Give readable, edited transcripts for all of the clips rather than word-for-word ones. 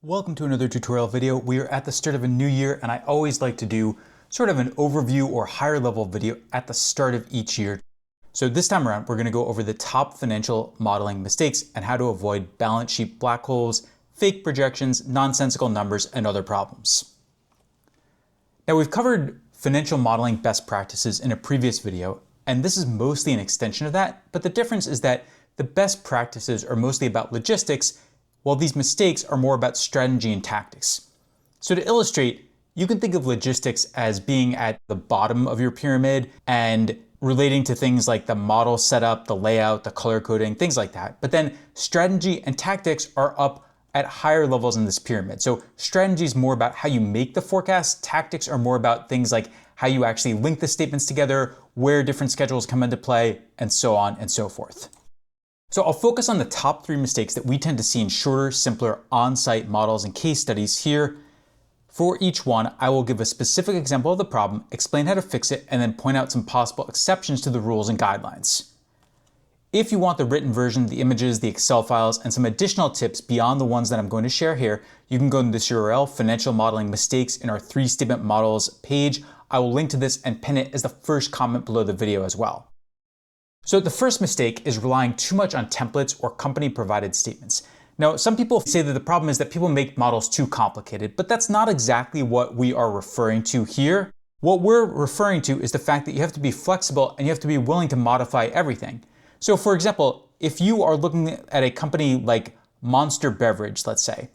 Welcome to another tutorial video. We are at the start of a new year, and I always like to do sort of an overview or higher level video at the start of each year. So this time around, we're going to go over the top financial modeling mistakes and how to avoid balance sheet black holes, fake projections, nonsensical numbers, and other problems. Now, we've covered financial modeling best practices in a previous video, and this is mostly an extension of that, but the difference is that the best practices are mostly about logistics, while these mistakes are more about strategy and tactics. So to illustrate, you can think of logistics as being at the bottom of your pyramid and relating to things like the model setup, the layout, the color coding, things like that. But then strategy and tactics are up at higher levels in this pyramid. So strategy is more about how you make the forecast. Tactics are more about things like how you actually link the statements together, where different schedules come into play, and so on and so forth. So I'll focus on the top 3 mistakes that we tend to see in shorter, simpler on-site models and case studies here. For each one, I will give a specific example of the problem, explain how to fix it, and then point out some possible exceptions to the rules and guidelines. If you want the written version, the images, the Excel files, and some additional tips beyond the ones that I'm going to share here, you can go to this URL, Financial Modeling Mistakes, in our 3-statement models page. I will link to this and pin it as the first comment below the video as well. So the first mistake is relying too much on templates or company-provided statements. Now, some people say that the problem is that people make models too complicated, but that's not exactly what we are referring to here. What we're referring to is the fact that you have to be flexible and you have to be willing to modify everything. So for example, if you are looking at a company like Monster Beverage, let's say,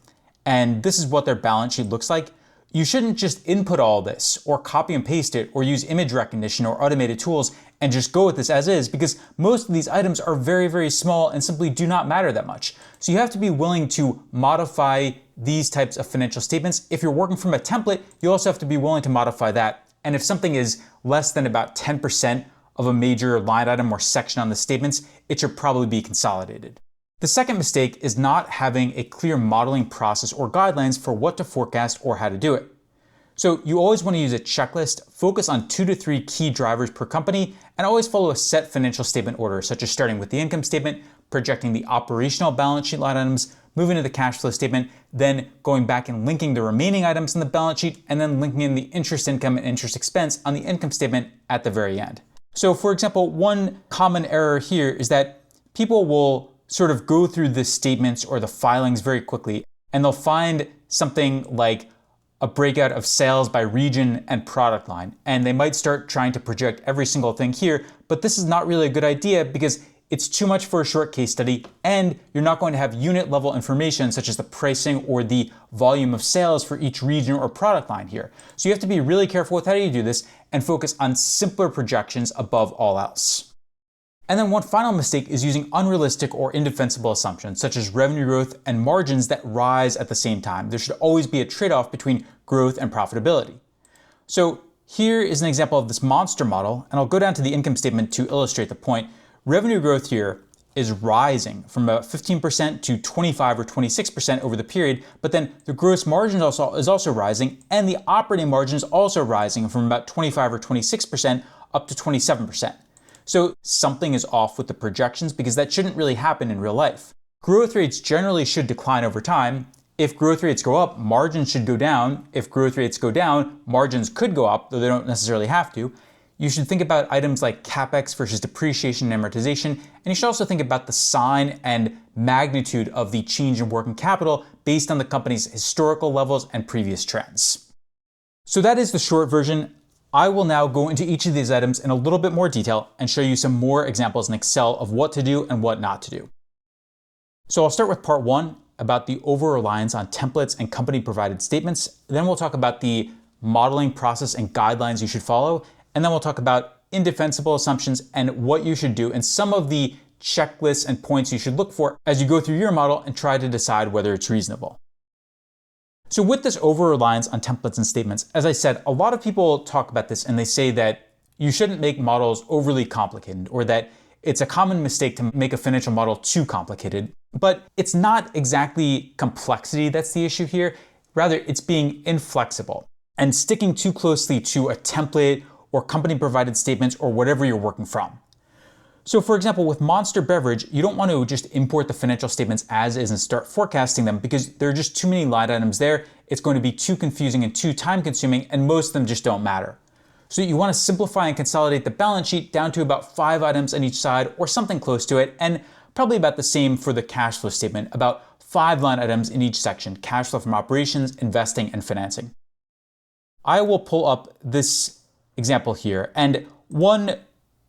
and this is what their balance sheet looks like, you shouldn't just input all this or copy and paste it or use image recognition or automated tools and just go with this as is, because most of these items are very, very small and simply do not matter that much. So you have to be willing to modify these types of financial statements. If you're working from a template, you also have to be willing to modify that. And if something is less than about 10% of a major line item or section on the statements, it should probably be consolidated. The second mistake is not having a clear modeling process or guidelines for what to forecast or how to do it. So you always want to use a checklist, focus on 2 to 3 key drivers per company, and always follow a set financial statement order, such as starting with the income statement, projecting the operational balance sheet line items, moving to the cash flow statement, then going back and linking the remaining items in the balance sheet, and then linking in the interest income and interest expense on the income statement at the very end. So for example, one common error here is that people will sort of go through the statements or the filings very quickly, and they'll find something like a breakout of sales by region and product line. And they might start trying to project every single thing here, but this is not really a good idea because it's too much for a short case study, and you're not going to have unit level information such as the pricing or the volume of sales for each region or product line here. So you have to be really careful with how you do this and focus on simpler projections above all else. And then one final mistake is using unrealistic or indefensible assumptions, such as revenue growth and margins that rise at the same time. There should always be a trade-off between growth and profitability. So here is an example of this monster model, and I'll go down to the income statement to illustrate the point. Revenue growth here is rising from about 15% to 25 or 26% over the period, but then the gross margin is also rising, and the operating margin is also rising from about 25 or 26% up to 27%. So something is off with the projections because that shouldn't really happen in real life. Growth rates generally should decline over time. If growth rates go up, margins should go down. If growth rates go down, margins could go up, though they don't necessarily have to. You should think about items like CapEx versus depreciation and amortization, and you should also think about the sign and magnitude of the change in working capital based on the company's historical levels and previous trends. So that is the short version. I will now go into each of these items in a little bit more detail and show you some more examples in Excel of what to do and what not to do. So I'll start with part 1 about the over-reliance on templates and company-provided statements. Then we'll talk about the modeling process and guidelines you should follow. And then we'll talk about indefensible assumptions and what you should do and some of the checklists and points you should look for as you go through your model and try to decide whether it's reasonable. So with this over-reliance on templates and statements, as I said, a lot of people talk about this and they say that you shouldn't make models overly complicated, or that it's a common mistake to make a financial model too complicated. But it's not exactly complexity that's the issue here. Rather, it's being inflexible and sticking too closely to a template or company-provided statements or whatever you're working from. So for example, with Monster Beverage, you don't want to just import the financial statements as is and start forecasting them because there are just too many line items there. It's going to be too confusing and too time consuming, and most of them just don't matter. So you want to simplify and consolidate the balance sheet down to about 5 items on each side or something close to it, and probably about the same for the cash flow statement, about 5 line items in each section: cash flow from operations, investing, and financing. I will pull up this example here, and one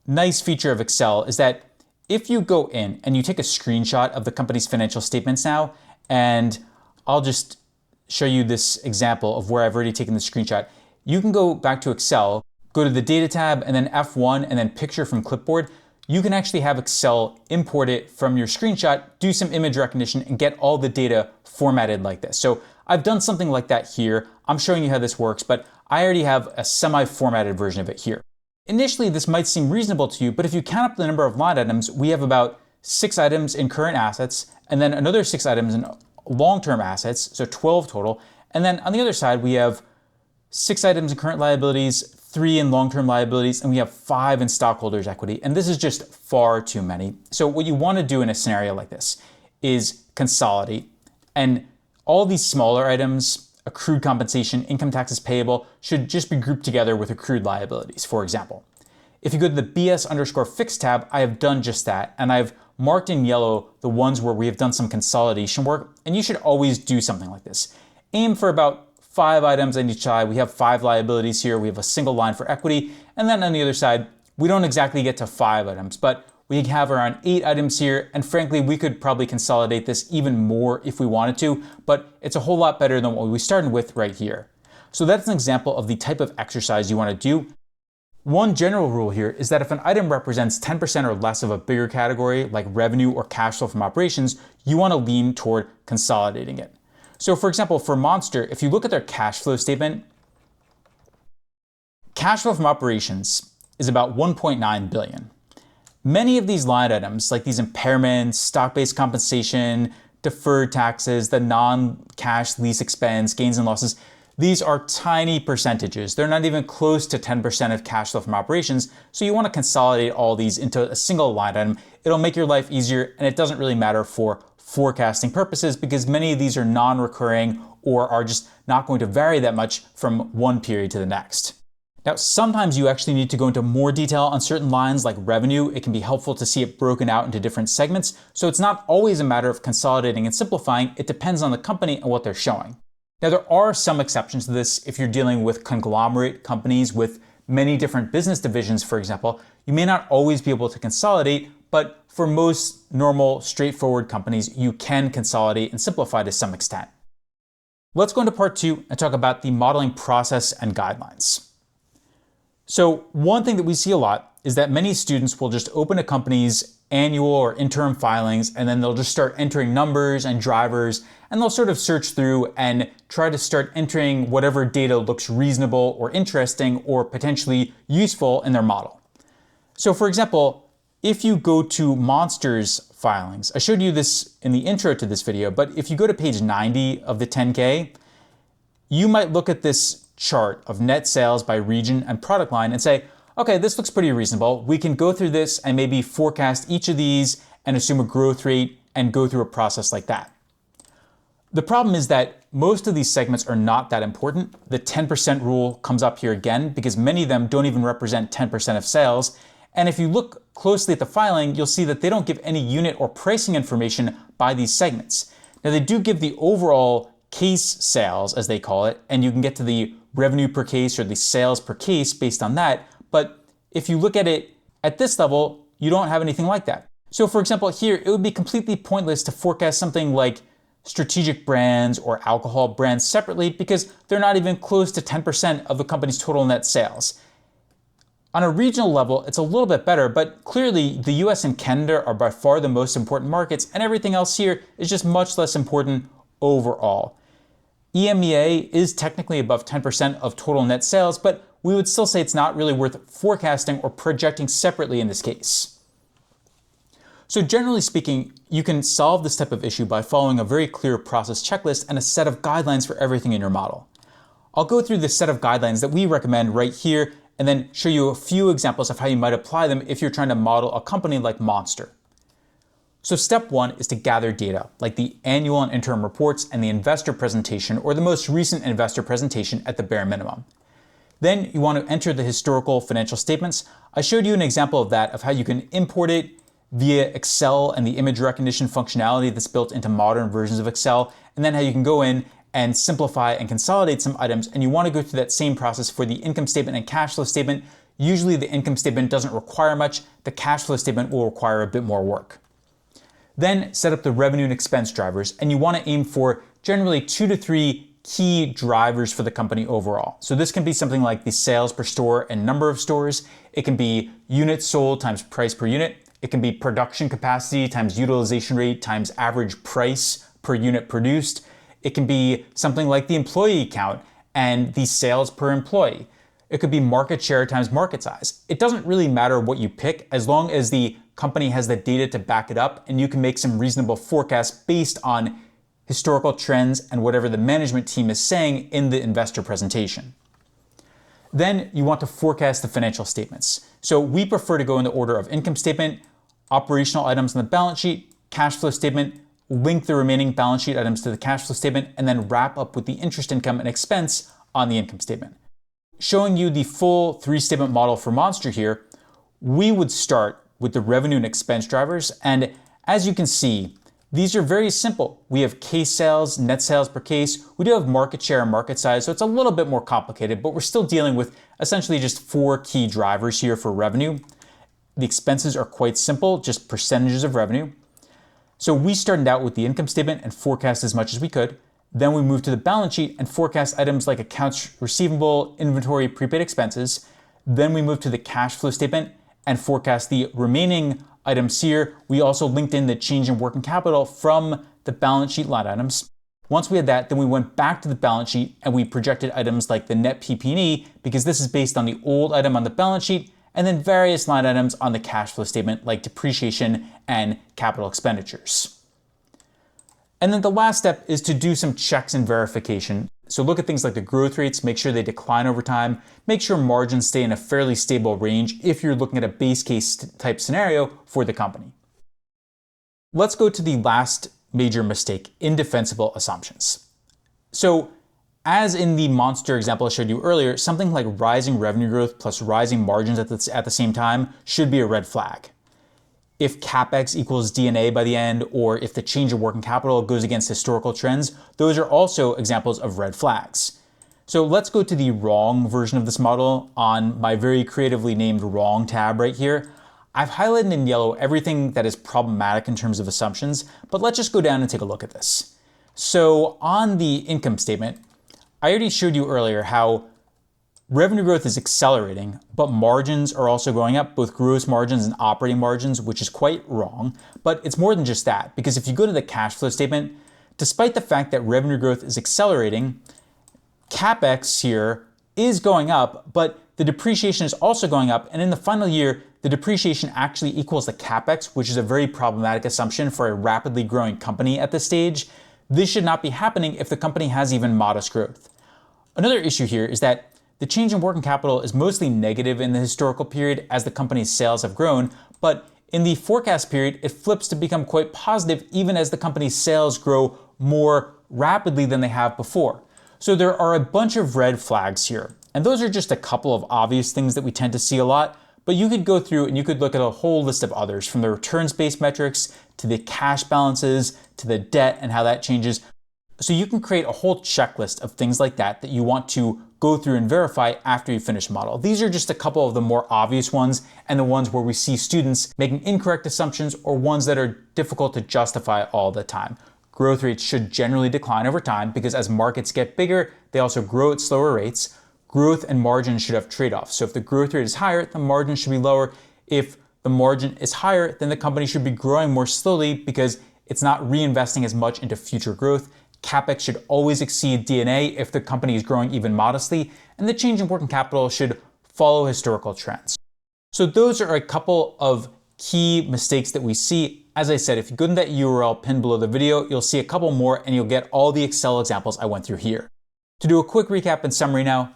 nice feature of Excel is that if you go in and you take a screenshot of the company's financial statements now, and I'll just show you this example of where I've already taken the screenshot, you can go back to Excel, go to the Data tab, and then F1, and then Picture from Clipboard. You can actually have Excel import it from your screenshot, do some image recognition, and get all the data formatted like this. So I've done something like that here. I'm showing you how this works, but I already have a semi-formatted version of it here. Initially, this might seem reasonable to you, but if you count up the number of line items, we have about 6 items in current assets, and then another 6 items in long-term assets, so 12 total. And then on the other side, we have 6 items in current liabilities, 3 in long-term liabilities, and we have 5 in stockholders' equity. And this is just far too many. So what you want to do in a scenario like this is consolidate. And all these smaller items, accrued compensation, income taxes payable, should just be grouped together with accrued liabilities, for example. If you go to the BS_fixed tab, I have done just that, and I've marked in yellow the ones where we have done some consolidation work, and you should always do something like this. Aim for about 5 items on each side. We have 5 liabilities here. We have a single line for equity. And then on the other side, we don't exactly get to 5 items, but we have around 8 items here. And frankly, we could probably consolidate this even more if we wanted to, but it's a whole lot better than what we started with right here. So that's an example of the type of exercise you want to do. One general rule here is that if an item represents 10% or less of a bigger category, like revenue or cash flow from operations, you want to lean toward consolidating it. So for example, for Monster, if you look at their cash flow statement, cash flow from operations is about $1.9 billion. Many of these line items, like these impairments, stock-based compensation, deferred taxes, the non-cash lease expense, gains and losses, these are tiny percentages. They're not even close to 10% of cash flow from operations. So you want to consolidate all these into a single line item. It'll make your life easier, and it doesn't really matter for forecasting purposes because many of these are non-recurring or are just not going to vary that much from one period to the next. Now, sometimes you actually need to go into more detail on certain lines like revenue. It can be helpful to see it broken out into different segments. So it's not always a matter of consolidating and simplifying. It depends on the company and what they're showing. Now, there are some exceptions to this. If you're dealing with conglomerate companies with many different business divisions, for example, you may not always be able to consolidate, but for most normal, straightforward companies, you can consolidate and simplify to some extent. Let's go into part 2 and talk about the modeling process and guidelines. So one thing that we see a lot is that many students will just open a company's annual or interim filings, and then they'll just start entering numbers and drivers, and they'll sort of search through and try to start entering whatever data looks reasonable or interesting or potentially useful in their model. So for example, if you go to Monster's filings, I showed you this in the intro to this video, but if you go to page 90 of the 10K, you might look at this chart of net sales by region and product line and say, okay, this looks pretty reasonable. We can go through this and maybe forecast each of these and assume a growth rate and go through a process like that. The problem is that most of these segments are not that important. The 10% rule comes up here again because many of them don't even represent 10% of sales. And if you look closely at the filing, you'll see that they don't give any unit or pricing information by these segments. Now, they do give the overall case sales, as they call it, and you can get to the revenue per case or the sales per case based on that. But if you look at it at this level, you don't have anything like that. So for example, here, it would be completely pointless to forecast something like strategic brands or alcohol brands separately because they're not even close to 10% of the company's total net sales. On a regional level, it's a little bit better, but clearly the US and Canada are by far the most important markets, and everything else here is just much less important overall. EMEA is technically above 10% of total net sales, but we would still say it's not really worth forecasting or projecting separately in this case. So generally speaking, you can solve this type of issue by following a very clear process checklist and a set of guidelines for everything in your model. I'll go through the set of guidelines that we recommend right here, and then show you a few examples of how you might apply them if you're trying to model a company like Monster. So step one is to gather data, like the annual and interim reports and the investor presentation or the most recent investor presentation at the bare minimum. Then you want to enter the historical financial statements. I showed you an example of that, of how you can import it via Excel and the image recognition functionality that's built into modern versions of Excel, and then how you can go in and simplify and consolidate some items, and you want to go through that same process for the income statement and cash flow statement. Usually the income statement doesn't require much, the cash flow statement will require a bit more work. Then set up the revenue and expense drivers, and you want to aim for generally 2 to 3 key drivers for the company overall. So this can be something like the sales per store and number of stores. It can be units sold times price per unit. It can be production capacity times utilization rate times average price per unit produced. It can be something like the employee count and the sales per employee. It could be market share times market size. It doesn't really matter what you pick as long as the company has the data to back it up and you can make some reasonable forecasts based on historical trends and whatever the management team is saying in the investor presentation. Then you want to forecast the financial statements. So we prefer to go in the order of income statement, operational items on the balance sheet, cash flow statement, link the remaining balance sheet items to the cash flow statement, and then wrap up with the interest income and expense on the income statement. Showing you the full 3-statement model for Monster here, we would start with the revenue and expense drivers. And as you can see, these are very simple. We have case sales, net sales per case. We do have market share and market size, so it's a little bit more complicated, but we're still dealing with essentially just 4 key drivers here for revenue. The expenses are quite simple, just percentages of revenue. So we started out with the income statement and forecast as much as we could. Then we moved to the balance sheet and forecast items like accounts receivable, inventory, prepaid expenses. Then we moved to the cash flow statement and forecast the remaining items here. We also linked in the change in working capital from the balance sheet line items. Once we had that, then we went back to the balance sheet and we projected items like the net PP&E, because this is based on the old item on the balance sheet, and then various line items on the cash flow statement like depreciation and capital expenditures. And then the last step is to do some checks and verification. So look at things like the growth rates, make sure they decline over time, make sure margins stay in a fairly stable range if you're looking at a base case type scenario for the company. Let's go to the last major mistake, indefensible assumptions. So as in the Monster example I showed you earlier, something like rising revenue growth plus rising margins at the same time should be a red flag. If CapEx equals D&A by the end, or if the change in working capital goes against historical trends, those are also examples of red flags. So let's go to the wrong version of this model on my very creatively named wrong tab right here. I've highlighted in yellow everything that is problematic in terms of assumptions, but let's just go down and take a look at this. So on the income statement, I already showed you earlier how revenue growth is accelerating, but margins are also going up, both gross margins and operating margins, which is quite wrong. But it's more than just that, because if you go to the cash flow statement, despite the fact that revenue growth is accelerating, CapEx here is going up, but the depreciation is also going up. And in the final year, the depreciation actually equals the CapEx, which is a very problematic assumption for a rapidly growing company at this stage. This should not be happening if the company has even modest growth. Another issue here is that the change in working capital is mostly negative in the historical period as the company's sales have grown, but in the forecast period, it flips to become quite positive even as the company's sales grow more rapidly than they have before. So there are a bunch of red flags here, and those are just a couple of obvious things that we tend to see a lot, but you could go through and you could look at a whole list of others, from the returns-based metrics to the cash balances to the debt and how that changes. So you can create a whole checklist of things like that you want to go through and verify after you finish a model. These are just a couple of the more obvious ones and the ones where we see students making incorrect assumptions or ones that are difficult to justify all the time. Growth rates should generally decline over time because as markets get bigger, they also grow at slower rates. Growth and margin should have trade-offs. So if the growth rate is higher, the margin should be lower. If the margin is higher, then the company should be growing more slowly because it's not reinvesting as much into future growth. CapEx should always exceed D&A if the company is growing even modestly, and the change in working capital should follow historical trends. So those are a couple of key mistakes that we see. As I said, if you go to that URL pinned below the video, you'll see a couple more and you'll get all the Excel examples I went through here. To do a quick recap and summary now,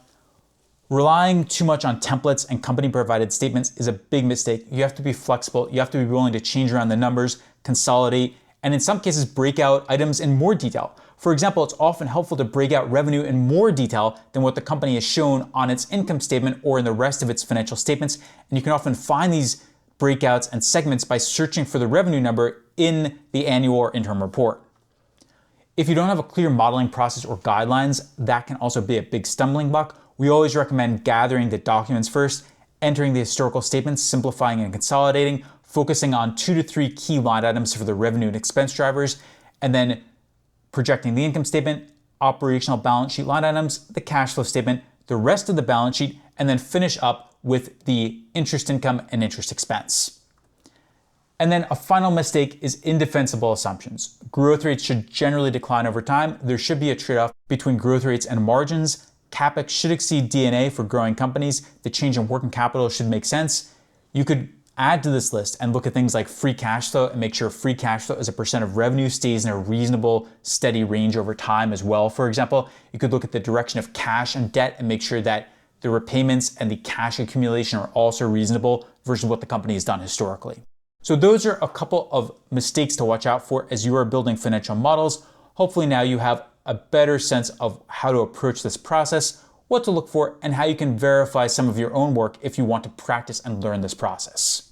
Relying too much on templates and company provided statements is a big mistake. You have to be flexible. You have to be willing to change around the numbers, consolidate, and in some cases break out items in more detail. For example, it's often helpful to break out revenue in more detail than what the company has shown on its income statement or in the rest of its financial statements. And you can often find these breakouts and segments by searching for the revenue number in the annual or interim report. If you don't have a clear modeling process or guidelines, that can also be a big stumbling block. We always recommend gathering the documents first, entering the historical statements, simplifying and consolidating, focusing on 2 to 3 key line items for the revenue and expense drivers, and then projecting the income statement, operational balance sheet line items, the cash flow statement, the rest of the balance sheet, and then finish up with the interest income and interest expense. And then a final mistake is indefensible assumptions. Growth rates should generally decline over time. There should be a trade-off between growth rates and margins. CapEx should exceed D&A for growing companies. The change in working capital should make sense. You could add to this list and look at things like free cash flow and make sure free cash flow as a percent of revenue stays in a reasonable, steady range over time as well. For example, you could look at the direction of cash and debt and make sure that the repayments and the cash accumulation are also reasonable versus what the company has done historically. So those are a couple of mistakes to watch out for as you are building financial models. Hopefully now you have a better sense of how to approach this process, what to look for, and how you can verify some of your own work if you want to practice and learn this process.